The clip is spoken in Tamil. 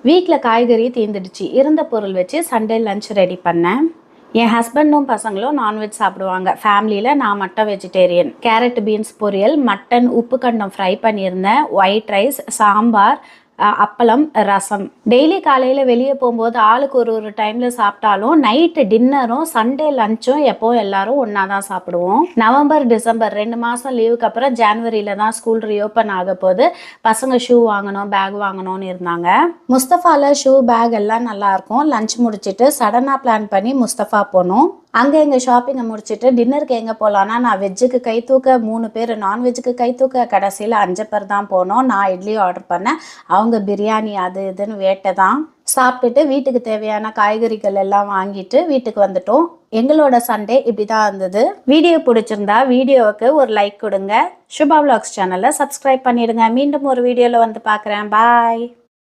வீட்டில் காய்கறி தீர்ந்துடுச்சு. இருந்த பொருள் வச்சு சண்டே லஞ்ச் ரெடி பண்ணேன். என் ஹஸ்பண்டும் பசங்களும் நான்வெஜ் சாப்பிடுவாங்க. ஃபேமிலியில் நான் மட்டும் வெஜிடேரியன். கேரட் பீன்ஸ் பொரியல், மட்டன் உப்பு கண்டம் ஃப்ரை பண்ணியிருந்தேன், ஒயிட் ரைஸ், சாம்பார், அப்பளம், ரசம். டெய்லி காலையில் வெளியே போகும்போது ஆளுக்கு ஒரு டைமில் சாப்பிட்டாலும் நைட்டு டின்னரும் சண்டே லஞ்சும் எப்போவும் எல்லாரும் ஒன்றா தான் சாப்பிடுவோம். நவம்பர் டிசம்பர் 2 மாதம் லீவுக்கு அப்புறம் ஜான்வரியில் தான் ஸ்கூல் ரீஓப்பன் ஆக போது. பசங்க ஷூ வாங்கணும், பேக் வாங்கணும்னு இருந்தாங்க. முஸ்தஃபாவில் ஷூ பேக் எல்லாம் நல்லாயிருக்கும். லஞ்ச் முடிச்சுட்டு சடனாக பிளான் பண்ணி முஸ்தஃபா போனோம். அங்கே எங்கள் ஷாப்பிங்கை முடிச்சுட்டு டின்னருக்கு எங்கே போகலான்னா, நான் வெஜ்ஜுக்கு கை தூக்க 3 பேர், நான்வெஜ்ஜுக்கு கை தூக்க கடைசியில் 5 பேர் தான் போனோம். நான் இட்லி ஆர்டர் பண்ணேன், அவங்க பிரியாணி அது இதுன்னு வேட்டை தான். சாப்பிட்டுட்டு வீட்டுக்கு தேவையான காய்கறிகள் எல்லாம் வாங்கிட்டு வீட்டுக்கு வந்துட்டோம். எங்களோட சண்டே இப்படி தான் இருந்தது. வீடியோ பிடிச்சிருந்தா வீடியோவுக்கு ஒரு லைக் கொடுங்க. சுபா விலாக்ஸ் சேனலை சப்ஸ்கிரைப் பண்ணிடுங்க. மீண்டும் ஒரு வீடியோவில் வந்து பார்க்குறேன். பாய்.